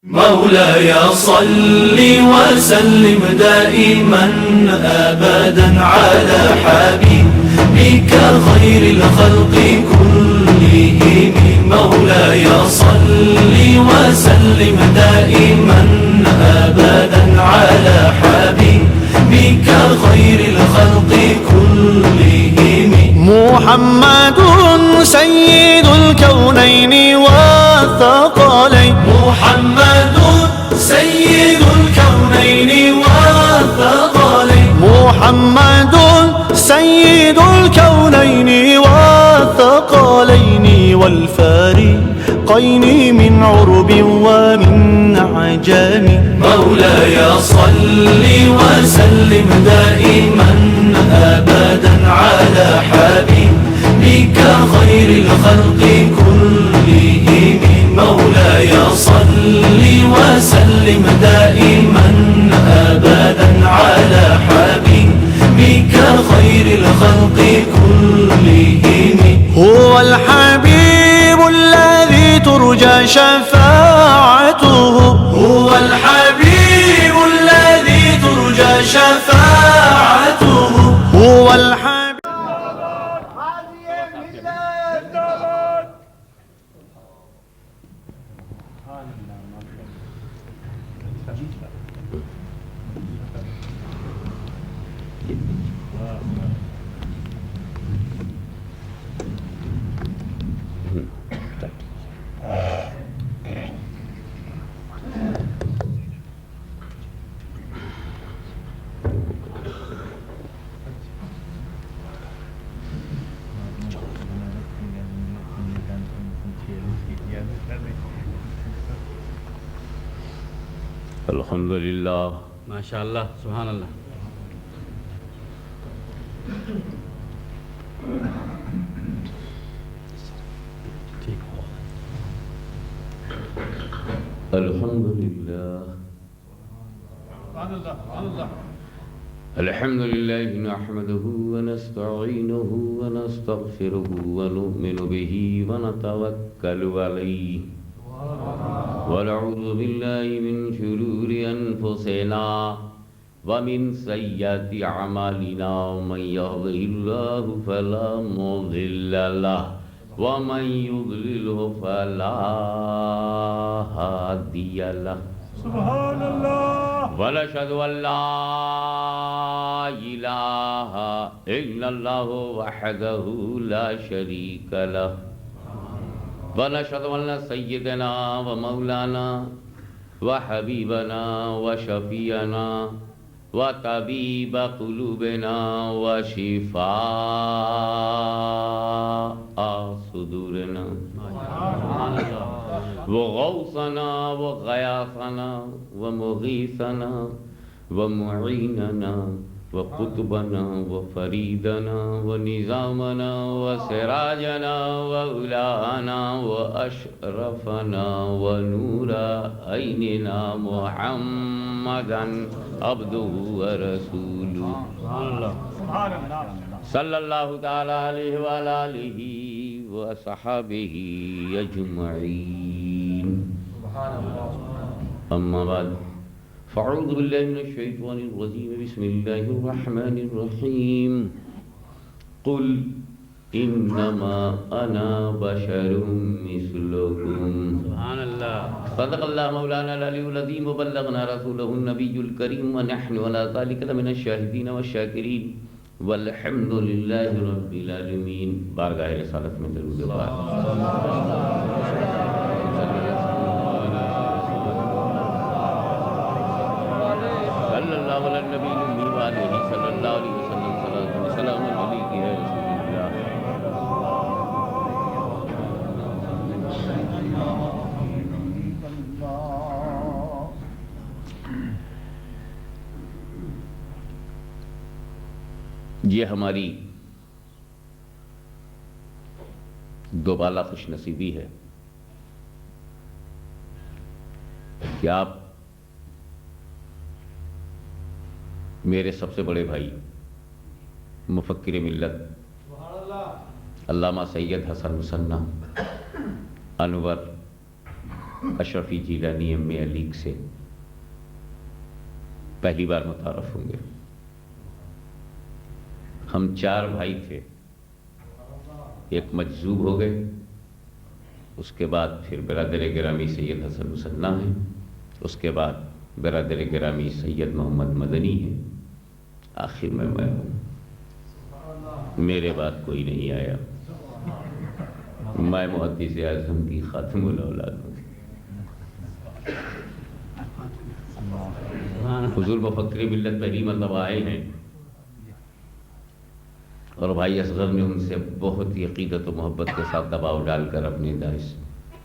مولاي صل وسلم دائما أبدا على حبيبك خير الخلق كلهم. مولاي صل وسلم دائما أبدا على حبيبك خير الخلق كلهم. محمد سيد الكونين والثقلين. محمد سيد الكونين والثقلين. محمد سيد الكونين والثقلين والفارقين من عرب ومن عجم. مولاي صل وسلم دائما أبدا على حبيبك خير الخلق كلهم. مولاي صل وسلم دائما أبدا على حبيبك خير الخلق كلهم. هو الحبيب الذي ترجى شفاعته. هو الحبيب الذي ترجى شفاعته. هو الحبيب. الحمدللہ. ماشاءاللہ سبحان اللہ. الحمدللہ. الحمد لله نحمده ونستعينه ونستغفره ونؤمن به ونتوكل عليه ونعوذ بالله من شرور أنفسنا ومن سيئات أعمالنا. من يهده الله فلا مضل له ومن يضلله فلا هادي له. سبحان الله. ونشهد أن لا إله إلا الله وحده لا شريك له. ونشهد أن سيدنا ومولانا وحبيبنا وشفيعنا وطبيب قلوبنا وشفاء صدورنا وغوثنا وغياثنا ومغيثنا ومعيننا وقطبنا وفريدنا ونظامنا وسراجنا وأولانا وأشرفنا ونور عيننا محمدا عبده ورسوله صلى الله تعالى عليه وعلى آله وصحبه أجمعين. أما بعد فأعوذ بالله من الشيطان الرجيم. بسم الله الرحمن الرحيم. قل إنما أنا بشر مثلكم. سبحان اللہ. صدق الله مولانا العلي العظيم وبلغنا رسوله النبي الكريم ونحن على ذلك لمن الشاهدين والشاكرين والحمد لله رب العالمين. بارگاہ رسالت میں درود پاک. صلی اللہ علیہ نبی الامی وآلہ صلی اللہ علیہ وسلم. صلاۃ و سلام علیک یا رسول اللہ. یہ ہماری دوبالا خوش نصیبی ہے کہ آپ میرے سب سے بڑے بھائی مفکر ملت علامہ سید حسن مصنع انور اشرفی جیلانی ایم اے علیگ سے پہلی بار متعارف ہوں گے۔ ہم 4 بھائی تھے، ایک مجذوب ہو گئے، اس کے بعد پھر برادر گرامی سید حسن مسنہ ہیں، اس کے بعد برادر گرامی سید محمد مدنی ہیں، آخر میں ہوں۔ میرے بعد کوئی نہیں آیا، میں محدث اعظم کی خاتم الاولاد ہوں۔ حضور مفکر ملت پہلی مرتبہ آئے ہیں، اور بھائی اصغر نے ان سے بہت ہی عقیدت و محبت کے ساتھ دباؤ ڈال کر اپنے داعش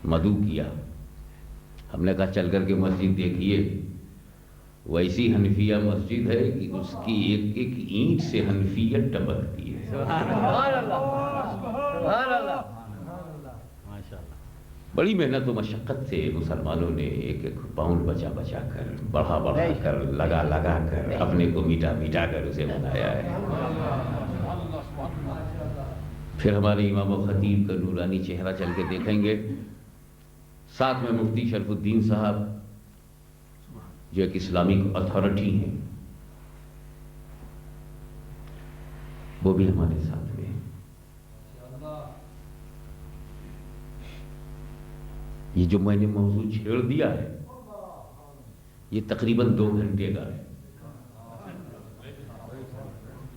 مدعو کیا۔ ہم نے کہا چل کر کے مسجد دیکھیے، ویسی حنفیہ مسجد ہے کہ اس کی ایک ایک اینٹ سے حنفیت ٹپکتی ہے۔ سبحان اللہ، سبحان اللہ، ماشاءاللہ۔ بڑی محنت و مشقت سے مسلمانوں نے ایک ایک پاؤنڈ بچا بچا کر، بڑھا بڑھا کر، لگا لگا کر، اپنے کو میٹا میٹا کر اسے بنایا ہے۔ پھر ہمارے امام و خطیب کا نورانی چہرہ چل کے دیکھیں گے، ساتھ میں مفتی شرف الدین صاحب جو ایک اسلامک اتھارٹی ہیں، وہ بھی ہمارے ساتھ میں ہیں۔ یہ جو میں نے موضوع چھیڑ دیا ہے یہ تقریباً 2 گھنٹے کا ہے،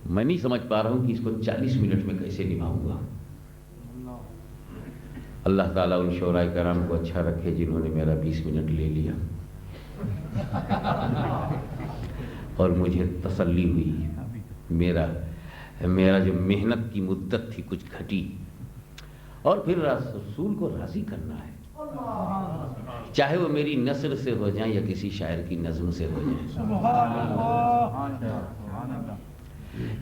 میں نہیں سمجھ پا رہا ہوں کہ اس کو 40 منٹ میں کیسے نبھاؤں گا۔ اللہ تعالیٰ ان شعراء کرام کو اچھا رکھے جنہوں نے میرا 20 منٹ لے لیا، اور مجھے تسلی ہوئی، میرا جو محنت کی مدت تھی کچھ گھٹی، اور پھر رسول کو راضی کرنا ہے، چاہے وہ میری نثر سے ہو جائیں یا کسی شاعر کی نظم سے ہو جائیں۔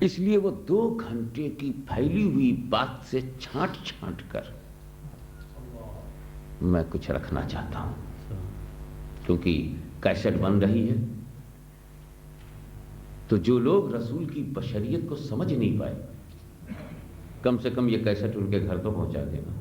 اس لیے وہ 2 گھنٹے کی پھیلی ہوئی بات سے چھانٹ چھانٹ کر میں کچھ رکھنا چاہتا ہوں، کیونکہ کیسٹ بن رہی ہے، تو جو لوگ رسول کی بشریت کو سمجھ نہیں پائے، کم سے کم یہ کیسٹ ان کے گھر تو پہنچا دینا۔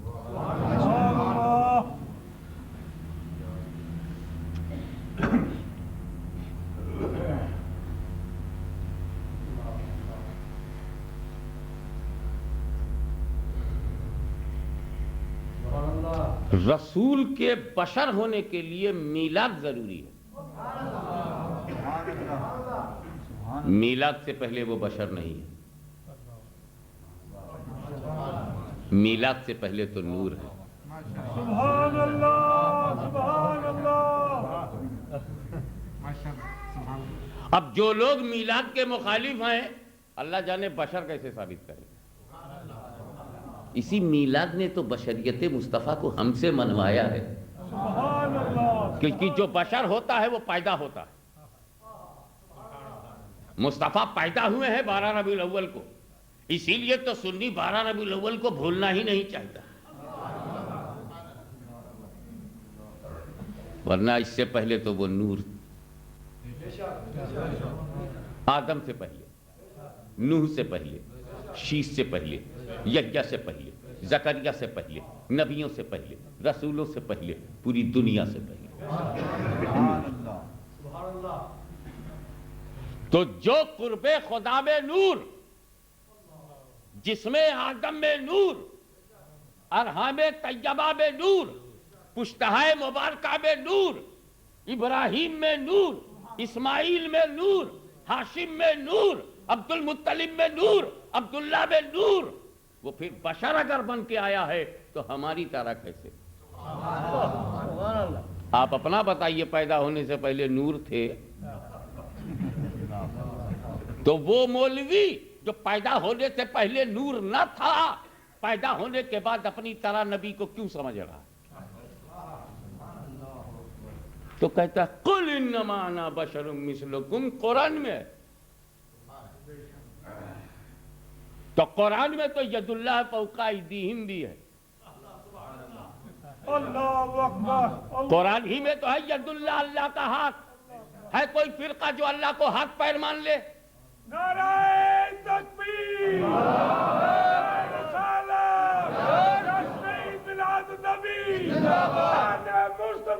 رسول کے بشر ہونے کے لیے میلاد ضروری ہے، میلاد سے پہلے وہ بشر نہیں ہے، میلاد سے پہلے تو نور ہے۔ سبحان اللہ، سبحان اللہ۔ اب جو لوگ میلاد کے مخالف ہیں، اللہ جانے بشر کیسے ثابت کرے۔ اسی میلاد نے تو بشریت مصطفیٰ کو ہم سے منوایا ہے، سبحان اللہ۔ کیونکہ جو بشر ہوتا ہے وہ پیدا ہوتا ہے۔ مصطفیٰ پیدا ہوئے ہیں 12 ربیع الاول کو، اسی لیے تو سنی 12 ربیع الاول کو بھولنا ہی نہیں چاہتا، ورنہ اس سے پہلے تو وہ نور، آدم سے پہلے، نوح سے پہلے، شیش سے پہلے، یحییٰ سے پہلے، زکریا سے پہلے، نبیوں سے پہلے، رسولوں سے پہلے، پوری دنیا سے پہلے۔ تو جو قرب خدا میں نور، جسم آدم میں نور، ارحام طیبہ میں نور، پشتہائے مبارکہ میں نور، ابراہیم میں نور، اسماعیل میں نور، ہاشم میں نور، عبد المطلب میں نور، عبداللہ میں نور، وہ پھر بشر اگر بن کے آیا ہے تو ہماری طرح کیسے؟ آپ اپنا بتائیے، پیدا ہونے سے پہلے نور تھے؟ تو وہ مولوی جو پیدا ہونے سے پہلے نور نہ تھا، پیدا ہونے کے بعد اپنی طرح نبی کو کیوں سمجھ رہا؟ تو کہتا ہے قل انما انا بشر مثلکم، قرآن میں، تو قرآن میں تو ید اللہ فوق ایدیہم بھی ہے، اللہ اکبر۔ قرآن ہی میں تو ہے ید اللہ، اللہ کا ہاتھ ہے۔ کوئی فرقہ جو اللہ کو ہاتھ پیر مان لے؟ نعرہ تکبیر، نعرہ رسالت، جشن میلاد النبی، شان مصطفیٰ۔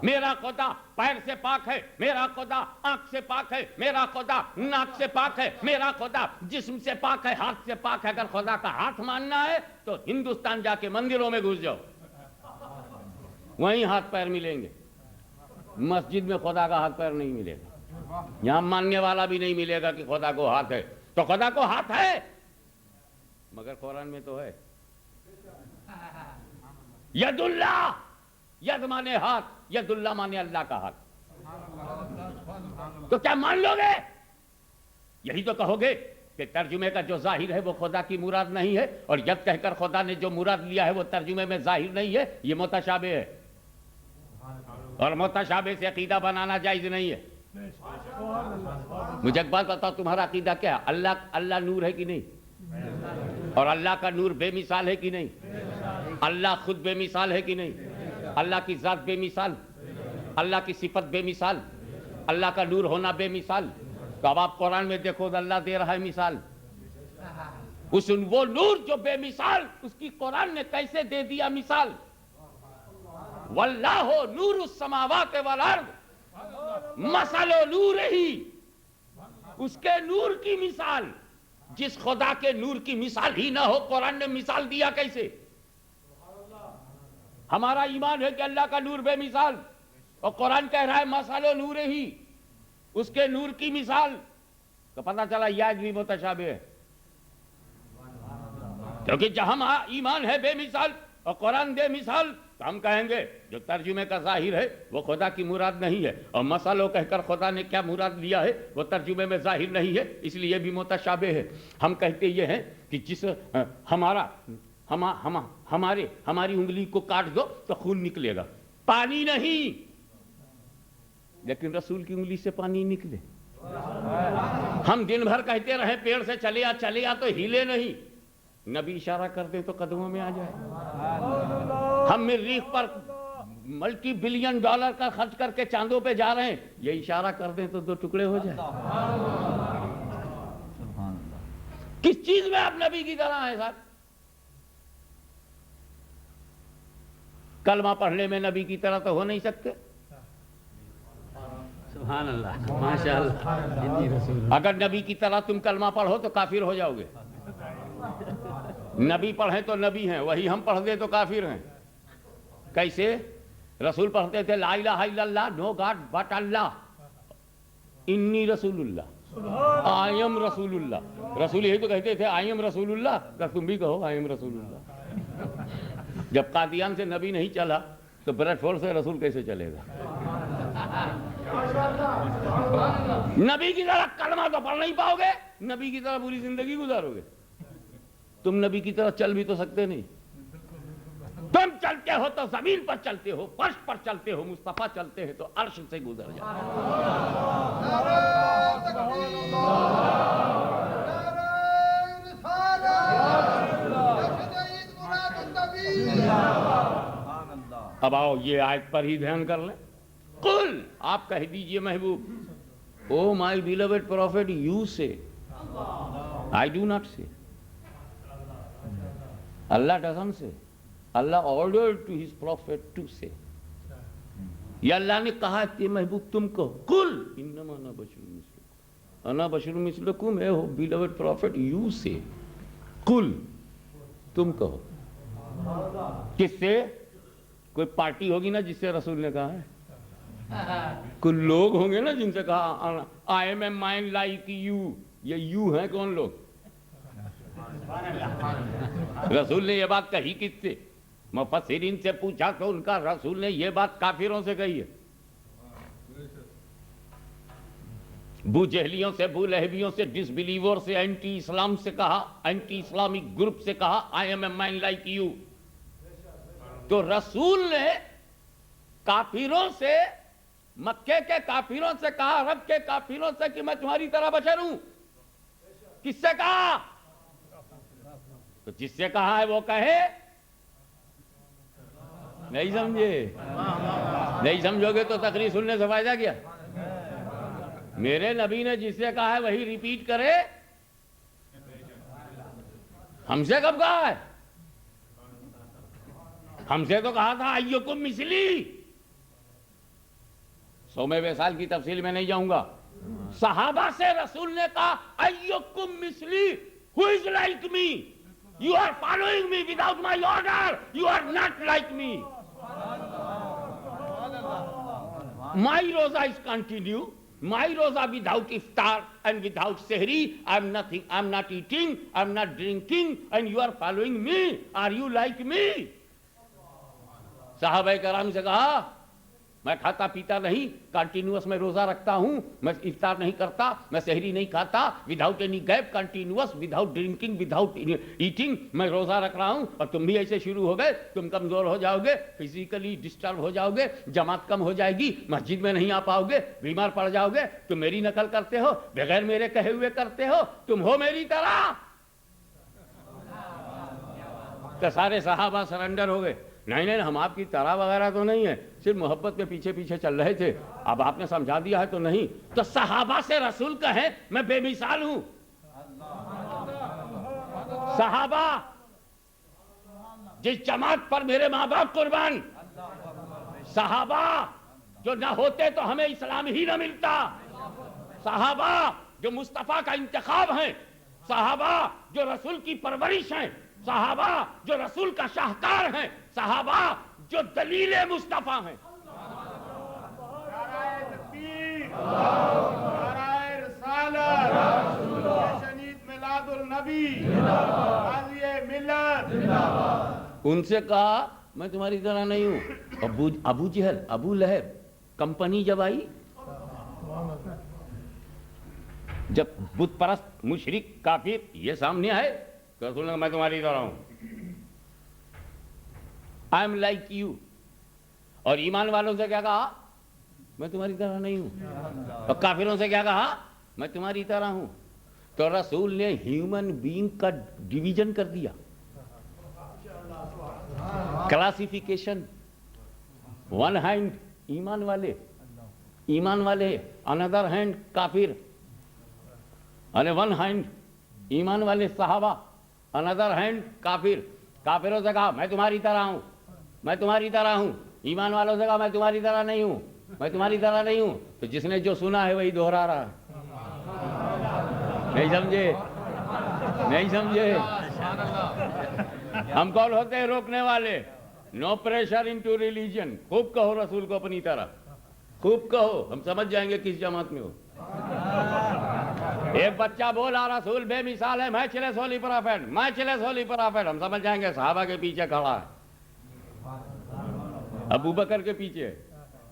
میرا خدا پیر سے پاک ہے، میرا خدا آنکھ سے پاک ہے، میرا خدا ناک سے پاک ہے، میرا خدا جسم سے پاک ہے، ہاتھ سے پاک ہے۔ اگر خدا کا ہاتھ ماننا ہے تو ہندوستان جا کے مندروں میں گھس جاؤ، وہیں ہاتھ پیر ملیں گے۔ مسجد میں خدا کا ہاتھ پیر نہیں ملے گا، یہاں ماننے والا بھی نہیں ملے گا کہ خدا کو ہاتھ ہے۔ تو خدا کو ہاتھ ہے، مگر قرآن میں تو ہے ید اللہ، ید مانے ہاتھ، ید اللہ مانے اللہ کا ہاتھ۔ تو کیا مان لو گے؟ یہی تو کہو گے کہ ترجمے کا جو ظاہر ہے وہ خدا کی مراد نہیں ہے، اور ید کہہ کر خدا نے جو مراد لیا ہے وہ ترجمے میں ظاہر نہیں ہے، یہ متشابہ ہے، اور متشابہ سے عقیدہ بنانا جائز نہیں ہے۔ مجھے ایک بات بتاؤ، تمہارا عقیدہ کیا ہے؟ اللہ نور ہے کہ نہیں؟ اور اللہ کا نور بے مثال ہے کہ نہیں؟ اللہ خود بے مثال ہے کہ نہیں؟ اللہ کی ذات بے مثال، اللہ کی صفت بے مثال، اللہ کا نور ہونا بے مثال۔ تو اب آپ قرآن میں دیکھو، اللہ دے رہا ہے مثال، وہ نور جو بے مثال، اس کی قرآن نے کیسے دے دیا مثال؟ واللہ نور السماوات والارض مثل نورہ، اس کے نور کی مثال۔ جس خدا کے نور کی مثال ہی نہ ہو، قرآن نے مثال دیا کیسے؟ ہمارا ایمان ہے کہ اللہ کا نور بے مثال، اور قرآن کہہ رہا ہے مثل نورہ، اس کے نور کی مثال۔ تو پتہ چلا یہ آج بھی متشابہ ہے، کیونکہ جہاں ایمان ہے بے مثال اور قرآن بے مثال، تو ہم کہیں گے جو ترجمے کا ظاہر ہے وہ خدا کی مراد نہیں ہے، اور مسئلہ کہہ کر خدا نے کیا مراد لیا ہے وہ ترجمے میں ظاہر نہیں ہے، اس لیے بھی متشابہ ہے۔ ہم کہتے یہ ہیں کہ جس ہماری انگلی کو کاٹ دو تو خون نکلے گا، پانی نہیں، لیکن رسول کی انگلی سے پانی نکلے۔ ہم دن بھر کہتے رہے پیڑ سے چلے آ تو ہلے نہیں، نبی اشارہ کر دیں تو قدموں میں آ جائے۔ ہم مریخ پر ملٹی بلین ڈالر کا خرچ کر کے چاندوں پہ جا رہے ہیں، یہ اشارہ کر دیں تو 2 ٹکڑے ہو جائیں۔ کس چیز میں آپ نبی کی طرح ہیں صاحب؟ کلمہ پڑھنے میں نبی کی طرح تو ہو نہیں سکتے۔ سبحان اللہ، ماشاءاللہ۔ اگر نبی کی طرح تم کلمہ پڑھو تو کافر ہو جاؤ گے۔ نبی پڑھیں تو نبی ہیں، وہی ہم پڑھ دیں تو کافر ہیں۔ کیسے؟ رسول پڑھتے تھے لا الہ الا اللہ، نو گاڈ بٹ اللہ، انی رسول اللہ، آئی ایم رسول اللہ۔ رسول یہی تو کہتے تھے آئی ایم رسول اللہ، تو تم بھی کہو آئی ایم رسول اللہ۔ جب قادیان سے نبی نہیں چلا تو بریڈ فورڈ سے رسول کیسے چلے گا؟ نبی کی طرح کلمہ تو پڑھ نہیں پاؤ گے، نبی کی طرح پوری زندگی گزارو گے۔ تم نبی کی طرح چل بھی تو سکتے نہیں۔ تم چلتے ہو تو زمین پر چلتے ہو، فرش پر چلتے ہو، مصطفیٰ چلتے ہیں تو عرش سے گزر جاتے اب آؤ یہ آیت پر ہی دھیان کر لیں۔ قل، آپ کہہ دیجئے محبوب، او مائی بیلوڈ پروفیٹ، یو سے، آئی ڈو ناٹ سے۔ اللہ ڈزنٹ سے، اللہ ordered to his prophet to say۔ یہ اللہ نے کہا کہ محبوب تم کہو، قل انما انا بشر مثلکم، انا بشر مثلکم، اے ہو بیلوڈ پروفیٹ، یو سے، قل، تم کہو۔ کس سے؟ کوئی پارٹی ہوگی نا جس سے رسول نے کہا ہے، کچھ لوگ ہوں گے نا جن سے کہا I am a mind like you, یہ یو ہیں کون لوگ؟ رسول نے یہ بات کہی کس سے؟ مفسرین سے پوچھا تو ان کا رسول نے یہ بات کافروں سے کہی ہے، بو جہلیوں سے، بو لہبیوں سے، ڈس بلیور سے، اینٹی اسلام سے کہا، اینٹی اسلامک گروپ سے کہا I am a mind like you. تو رسول نے کافروں سے، مکے کے کافروں سے کہا، عرب کے کافروں سے کہ میں تمہاری طرح بشر ہوں۔ کس سے کہا؟ تو جس سے کہا ہے وہ کہے۔ نہیں سمجھے؟ نہیں سمجھو گے تو تقریر سننے سے فائدہ کیا؟ میرے نبی نے جس سے کہا ہے وہی ریپیٹ کرے۔ ہم سے کب کہا ہے؟ ہم سے تو کہا تھا ایکم مثلی. 100ویں وصال کی تفصیل میں نہیں جاؤں گا. صحابہ سے رسول نے کہا ایکم مثلی, who is like me? You are following me without my order. You are not like me. My roza is continue. My roza without iftar and without sehri. I'm nothing. I'm not eating. I'm not drinking. And you are following me. Are you like me? صحابہ کرام سے کہا میں کھاتا پیتا نہیں, continuous میں روزہ رکھتا ہوں, میں افطار نہیں کرتا, میں سحری نہیں کھاتا, without any gap, continuous, without drinking, without eating میں روزہ رکھ رہا ہوں. اور تم بھی ایسے شروع ہو گئے, تم کمزور ہو جاؤ گے, فزیکلی ڈسٹرب ہو جاؤ گے, جماعت کم ہو جائے گی, مسجد میں نہیں آ پاؤ گے, بیمار پڑ جاؤ گے. تم میری نقل کرتے ہو, بغیر میرے کہے ہوئے کرتے ہو, تم ہو میری طرح. تو سارے صحابہ سرنڈر ہو گئے. نہیں ہم آپ کی طرح وغیرہ تو نہیں ہے, صرف محبت کے پیچھے پیچھے چل رہے تھے, اب آپ نے سمجھا دیا ہے تو نہیں. تو صحابہ سے رسول کہے میں بے مثال ہوں. صحابہ جس جماعت پر میرے ماں باپ قربان, صحابہ جو نہ ہوتے تو ہمیں اسلام ہی نہ ملتا, صحابہ جو مصطفیٰ کا انتخاب ہیں, صحابہ جو رسول کی پرورش ہیں, صحابہ جو رسول کا شاہکار ہیں, صحابہ جو دلیل مصطفیٰ ہیں. نعرہ تکبیر, نعرہ رسالت, شہید میلاد النبی, غازی ملت. ان سے کہا میں تمہاری طرح نہیں ہوں. ابو جہل, ابو لہب کمپنی جب آئی, جب بت پرست مشرک کافر یہ سامنے آئے, رسول نے کہا میں تمہاری طرح ہوں, I am like you. اور ایمان والوں سے کیا کہا میں تمہاری طرح نہیں ہوں. اور کافروں سے کیا کہا میں تمہاری طرح ہوں. تو رسول نے ہیومن بینگ کا ڈویژن کر دیا, کلاسیفیکیشن. ون ہینڈ ایمان والے, another ہینڈ کافر, and ون ہینڈ ایمان والے صحابہ, another ہینڈ کافر. کافروں سے کہا میں تمہاری طرح ہوں, میں تمہاری طرح ہوں. ایمان والوں سے کہا میں تمہاری طرح نہیں ہوں, میں تمہاری طرح نہیں ہوں. تو جس نے جو سنا ہے وہی دوہرا رہا ہے. نہیں سمجھے. ہم کون ہوتے ہیں روکنے والے؟ نو پریشر انٹو ریلیجن. خوب کہو رسول کو اپنی طرح, خوب کہو, ہم سمجھ جائیں گے کس جماعت میں ہو. ایک بچہ بولا رسول بے مثال ہے, میچلیس ہولی پرافٹ, میچلیس ہولی پرافٹ. ہم سمجھ جائیں گے صحابہ کے پیچھے کھڑا ہے, ابو بکر کے پیچھے,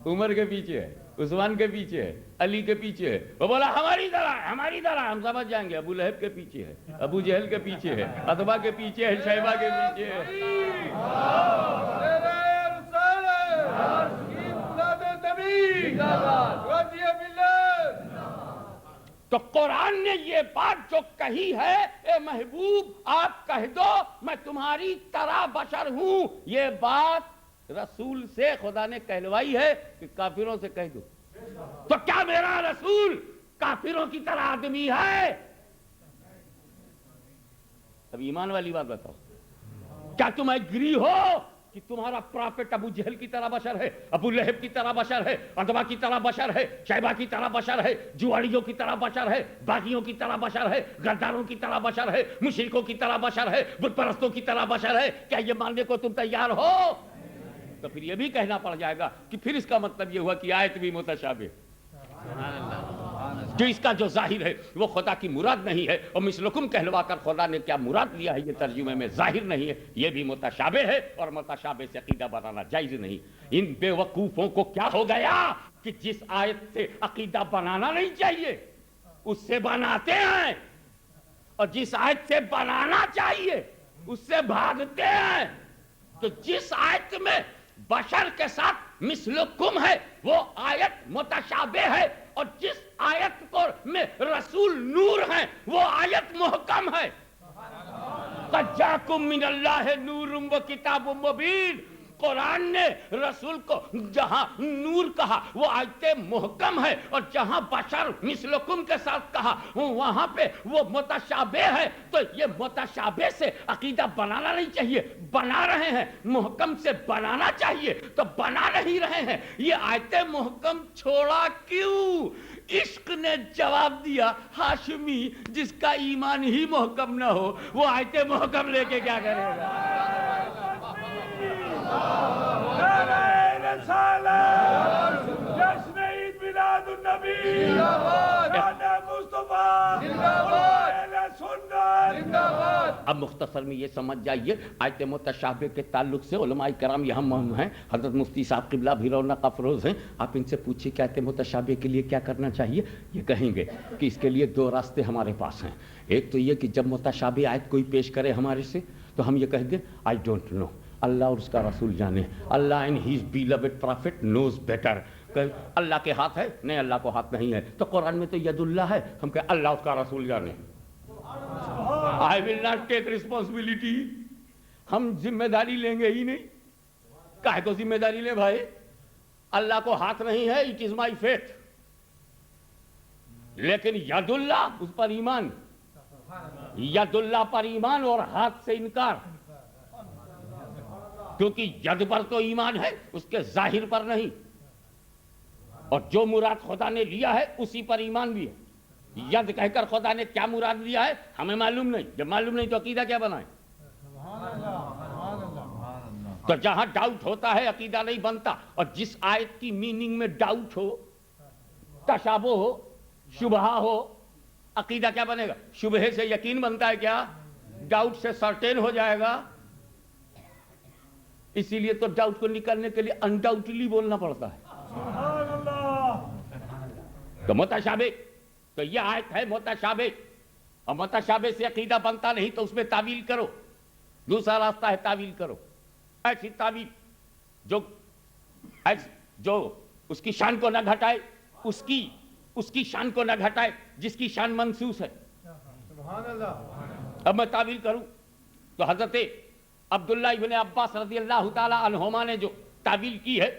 عمر کے پیچھے, عثمان کے پیچھے, علی کے پیچھے. وہ بولا ہماری طرح, ہماری طرح. ہم سمجھ جائیں گے ابو لہب کے پیچھے ہے, ابو جہل کے پیچھے ہے, عتبہ کے پیچھے ہے, شیبہ کے پیچھے ہے. تو قرآن نے یہ بات جو کہی ہے, اے محبوب آپ کہہ دو میں تمہاری طرح بشر ہوں, یہ بات رسول سے خدا نے کہلوائی ہے کہ کافروں سے کہہ دو. تو کیا میرا رسول کافروں کی طرح آدمی ہے؟ اب ایمان والی بات بتاؤ, کیا تم ایگری ہو کہ تمہارا پرافٹ ابو جہل کی طرح بشر ہے, ابو لہب کی طرح بشر ہے, عتبہ کی طرح بشر ہے, شیبہ کی طرح بشر ہے, جواڑیوں کی طرح بشر ہے, باغیوں کی طرح بشر ہے, غداروں کی طرح بشر ہے, مشرکوں کی طرح بشر ہے, بت پرستوں کی طرح بشر ہے؟ کیا یہ ماننے کو تم تیار ہو؟ تو پھر یہ بھی کہنا پڑ جائے گا کہ پھر اس کا مطلب یہ ہوا کہ آیت بھی متشابہ, جو اس کا جو ظاہر ہے وہ خدا کی مراد نہیں ہے, اور مثلکم کہلوا کر خدا نے کیا مراد لیا ہے یہ ترجمے میں ظاہر نہیں ہے, یہ بھی متشابہ ہے, اور متشابہ سے عقیدہ بنانا جائز نہیں. ان بے وقوفوں کو کیا ہو گیا کہ جس آیت سے عقیدہ بنانا نہیں چاہیے اس سے بناتے ہیں, اور جس آیت سے بنانا چاہیے اس سے بھاگتے ہیں. تو جس آیت میں بشر کے ساتھ مثلکم ہے وہ آیت متشابہ ہے, اور جس آیت کو میں رسول نور ہے وہ آیت محکم ہے. قد جاءکم من اللہ نور و کتاب مبین. قرآن نے رسول کو جہاں نور کہا وہ آیت محکم ہے، اور جہاں بشر مثلکم کے ساتھ کہا وہاں پہ وہ متشابہ ہے. تو یہ متشابہ سے عقیدہ بنانا نہیں چاہیے، بنا رہے ہیں. محکم سے بنانا چاہیے تو بنا نہیں رہے ہیں. یہ آیت محکم چھوڑا کیوں؟ عشق نے جواب دیا، ہاشمی جس کا ایمان ہی محکم نہ ہو وہ آیت محکم لے کے کیا کرے گا؟ جشن عید میلاد النبی، اب مختصر میں یہ سمجھ جائیے آیت متشابہ کے تعلق سے علماء کرام یہاں موجود ہیں. حضرت مفتی صاحب قبلہ بھی رونق افروز ہیں. آپ ان سے پوچھیں کہ آیت متشابہ کے لیے کیا کرنا چاہیے. یہ کہیں گے کہ اس کے لیے دو راستے ہمارے پاس ہیں. ایک تو یہ کہ جب متشابہ آیت کوئی پیش کرے ہمارے سے تو ہم یہ کہیں گے آئی ڈونٹ نو، اللہ اور اس کا رسول جانے. Allah and his beloved prophet knows better. Allah کے ہاتھ ہے؟ نہیں، اللہ کو ہاتھ نہیں ہے. تو قرآن میں تو ید اللہ ہے، ہم کہ اللہ اس کا رسول جانے. I will not take responsibility. ہم ذمہ داری لیں گے ہی نہیں. کاہے کو ذمہ داری لیں بھائی؟ اللہ کو ہاتھ نہیں ہے، it is my faith. لیکن ید اللہ اس پر ایمان، ید اللہ پر ایمان اور ہاتھ سے انکار. کیونکہ ید پر تو ایمان ہے، اس کے ظاہر پر نہیں. اور جو مراد خدا نے لیا ہے اسی پر ایمان بھی ہے. ید کہہ کر خدا نے کیا مراد لیا ہے ہمیں معلوم نہیں. جب معلوم نہیں تو عقیدہ کیا بنائیں؟ تو جہاں ڈاؤٹ ہوتا ہے عقیدہ نہیں بنتا. اور جس آیت کی میننگ میں ڈاؤٹ ہو، تشابہ ہو، شبہ ہو، عقیدہ کیا بنے گا؟ شبہ سے یقین بنتا ہے کیا؟ ڈاؤٹ سے سرٹین ہو جائے گا. اسی لیے تو ڈاؤٹ کو نکالنے کے لیے انڈاؤٹلی بولنا پڑتا ہے. تو متشابہ، تو یہ آیت ہے متشابہ، اور متشابہ سے عقیدہ بنتا نہیں تو اس میں تعویل کرو. دوسرا راستہ ہے تعویل کرو. ایسی تعویل جو اس کی شان کو نہ گھٹائے، اس کی شان کو نہ گھٹائے جس کی شان منصوص ہے. اب میں تعویل کروں تو حضرت عبداللہ ابن عباس رضی اللہ تعالی عنہما نے جو تعویل کی ہے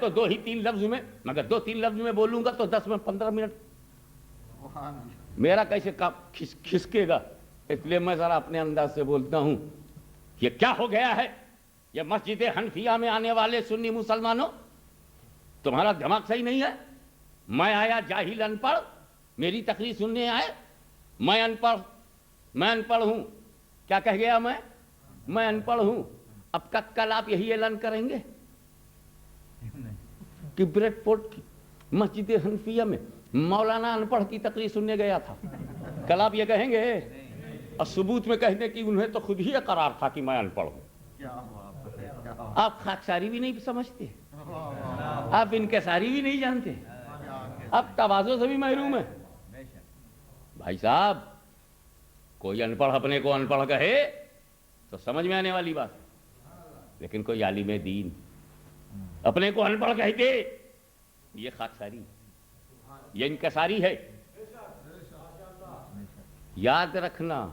تو دو ہی تین لفظ میں، مگر دو تین لفظ میں بولوں گا تو 10 میں 15 منٹ میرا کیسے کام کھسکے گا. اس لیے میں ذرا اپنے انداز سے بولتا ہوں. یہ کیا ہو گیا ہے؟ یہ مسجد حنفیہ میں آنے والے سنی مسلمانوں، تمہارا دماغ صحیح نہیں ہے. میں آیا جاہل ان پڑھ، میری تقریر سننے آئے. میں ان پڑھ ہوں. کیا کہہ گیا میں ان پڑھ ہوں. اب کل آپ یہی اعلان کریں گے کہ بریڈ فورٹ کی مسجد حنفیہ میں مولانا ان پڑھ کی تقریر سننے گیا تھا. کل آپ یہ کہیں گے؟ اور ثبوت میں کہنے کی انہیں تو خود ہی اقرار تھا کہ میں ان پڑھ ہوں. آپ خاکساری بھی نہیں سمجھتے، آپ انکساری بھی نہیں جانتے، آپ تواضع سے بھی محروم ہیں. بھائی صاحب، کوئی ان پڑھ اپنے کو ان پڑھ کہے تو سمجھ میں آنے والی بات ہے. لیکن کوئی عالم دین اپنے کو ان پڑھ کہتے، یہ خاکساری، یہ انکساری ہے. یاد رکھنا،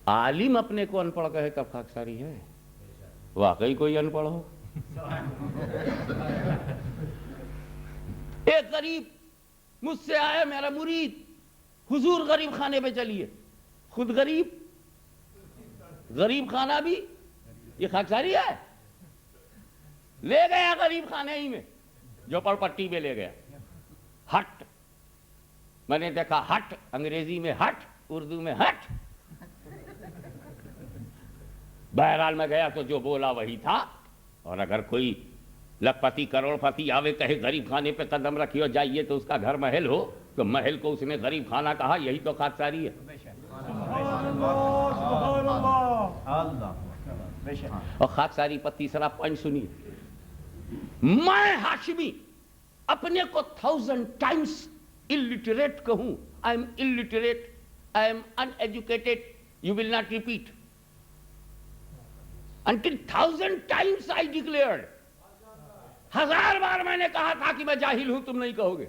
عالم اپنے کو ان پڑھ کہے تب خاکساری ہے. واقعی کوئی ان پڑھ ہو. ایک غریب مجھ سے آیا، میرا مرید، حضور غریب خانے پہ چلیے. خود غریب خانہ بھی یہ خاکساری ہے. لے گیا غریب خانے ہی میں، جو پڑ پٹی میں لے گیا. ہٹ، میں نے دیکھا ہٹ، انگریزی میں ہٹ، اردو میں ہٹ. بہرحال میں گیا تو جو بولا وہی تھا. اور اگر کوئی لکھپتی کروڑ پتی آوے کہے غریب خانے پہ قدم رکھیے اور جائیے تو اس کا گھر محل ہو، تو محل کو اس نے غریب خانہ کہا. یہی تو خاکساری ہے. اور خاکساری پر تیسرا پوائنٹ سنیے. میں ہاشمی اپنے کو 1000 times illiterate کہوں. I am illiterate, I am uneducated, you will not repeat. Until 1000 times I declared. 1000 بار میں نے کہا تھا کہ میں جاہل ہوں، تم نہیں کہو گے.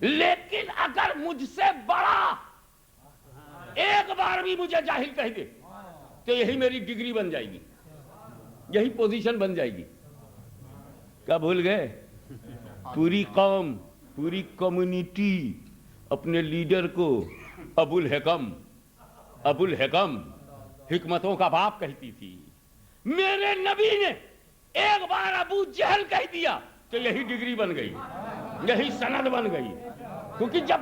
لیکن اگر مجھ سے بڑا ایک بار بھی مجھے جاہل کہہ دے تو یہی میری ڈگری بن جائے گی. یہی پوزیشن بن جائے گی. کیا بھول گئے؟ پوری قوم، پوری کمیونٹی اپنے لیڈر کو ابو الحکم حکمتوں کا باپ کہتی تھی. میرے نبی نے ایک بار ابو جہل کہہ دیا تو یہی ڈگری بن گئی، یہی سند بن گئی. کیونکہ جب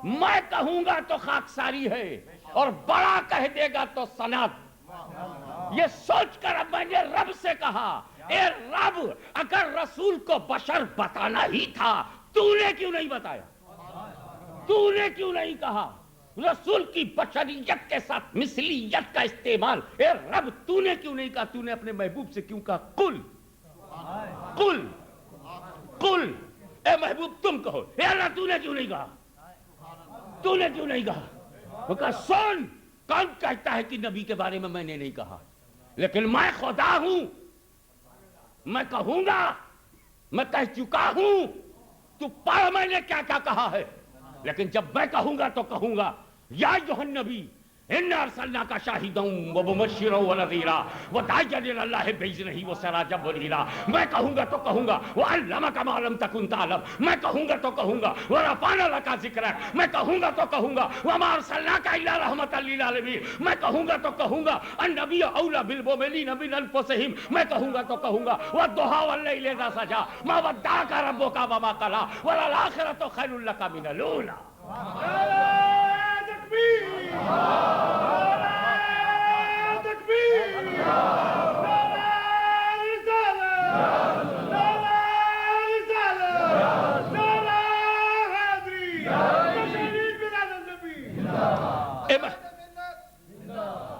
میں کہوں گا تو خاکساری ہے اور بڑا کہہ دے گا تو سند. یہ سوچ کر اب میں نے رب سے کہا، اے رب، اگر رسول کو بشر بتانا ہی تھا تو نے کیوں نہیں بتایا؟ تو نے کیوں نہیں کہا رسول کی بشریت کے ساتھ مثلیت کا استعمال؟ اے رب، تو نے کیوں نہیں کہا؟ تو نے اپنے محبوب سے کیوں کہا قل قل قل؟ اے محبوب تم کہو. اے اللہ، تو نے کیوں نہیں کہا؟ تو نے کیوں نہیں کہا؟ وہ کہا سن، کون کہتا ہے کہ نبی کے بارے میں نے نہیں کہا؟ لیکن میں خدا ہوں، میں کہوں گا، میں کہہ چکا ہوں. تو پڑھ میں نے کیا کیا کہا ہے. لیکن جب میں کہوں گا تو کہوں گا یا ایھا النبی انا ارسلناک شاہدا ومبشرا ونذیرا وداعیا الی اللہ باذنہ وسراجا منیرا. میں کہوں گا تو کہوں گا وعلمک ما لم تکن تعلم. میں کہوں گا تو کہوں گا ورفعنا لک ذکرک. میں کہوں گا تو کہوں گا وما ارسلناک الا رحمۃ للعالمین. میں کہوں گا تو کہوں گا النبی اولی بالمؤمنین من انفسہم. میں کہوں گا تو کہوں گا والضحی واللیل اذا سجی ما ودعک ربک وما قلی وللآخرۃ خیر لک من الاولی.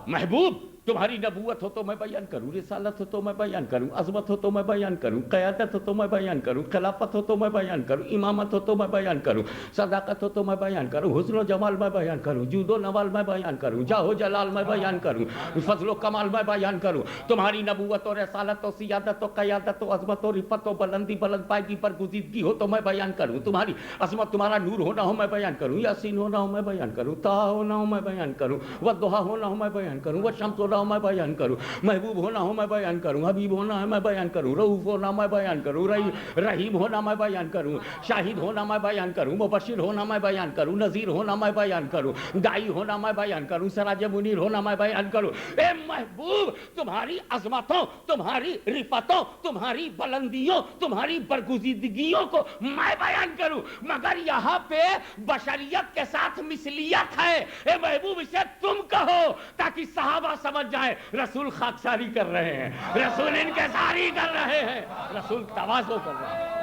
محبوب، تمہاری نبوت ہو تو میں بیان کروں، رسالت ہو تو میں بیان کروں، عظمت ہو تو میں بیان کروں، قیادت ہو تو میں بیان کروں، خلافت ہو تو میں بیان کروں، امامت ہو تو میں بیان کروں، صداقت ہو تو میں بیان کروں، حسن و جمال میں بیان کروں، جود و نوال میں بیان کروں، جاہ و جلال میں بیان کروں، فضل و کمال میں بیان کروں. تمہاری نبوت و رسالت و سیادت و قیادت و عظمت و رفت و بلندی بلند پائگی پر گزیدگی ہو تو میں بیان کروں. تمہاری عظمت، تمہارا نور ہونا ہو میں بیان کروں، یاسین ہونا ہو میں بیان کروں، طٰہٰ ہونا ہو میں بیان کروں، والضحیٰ ہونا ہو میں بیان کروں، والشمس ہونا ہو میں بیان کروں، محبوب ہونا ہو میں بیان کروں، حبیب ہونا ہے میں بیان کروں، رؤوف ہونا میں بیان کروں، رحیم ہونا میں بیان کروں، شاہد ہونا میں بیان کروں، مبشر ہونا میں بیان کروں، نذیر ہونا میں بیان کروں، داعی ہونا میں بیان کروں، سراج منیر ہونا میں بیان کروں. اے محبوب، تمہاری عظمتوں، تمہاری رفتوں، تمہاری بلندیوں، تمہاری برگزیدگیوں کو میں بیان کروں، مگر یہاں پہ بشریت کے ساتھ مثلیت ہے. اے محبوب، اسے تم کہو تاکہ صحابہ سمجھ جائے رسول خاکساری کر رہے ہیں، رسول انکساری کر رہے ہیں، رسول تواضع کر رہے ہیں.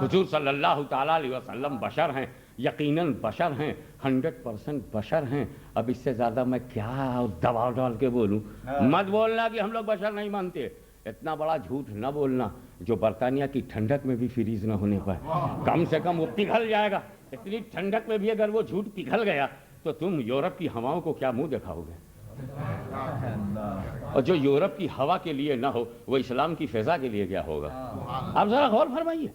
حضور صلی اللہ تعالیٰ علیہ وسلم بشر ہیں، یقیناً بشر ہیں، 100% بشر ہیں. اب اس سے زیادہ میں کیا دباؤ ڈال کے بولوں؟ مت بولنا کہ ہم لوگ بشر نہیں مانتے. اتنا بڑا جھوٹ نہ بولنا جو برطانیہ کی ٹھنڈک میں بھی فریز نہ ہونے پائے. کم سے کم وہ پگھل جائے گا. اتنی ٹھنڈک میں بھی اگر وہ جھوٹ پگھل گیا تو تم یورپ کی ہواؤں کو کیا منہ دکھاؤ گے؟ اور جو یورپ کی ہوا کے لیے نہ ہو وہ اسلام کی فضا کے لیے کیا ہوگا؟ آپ ذرا غور فرمائیے.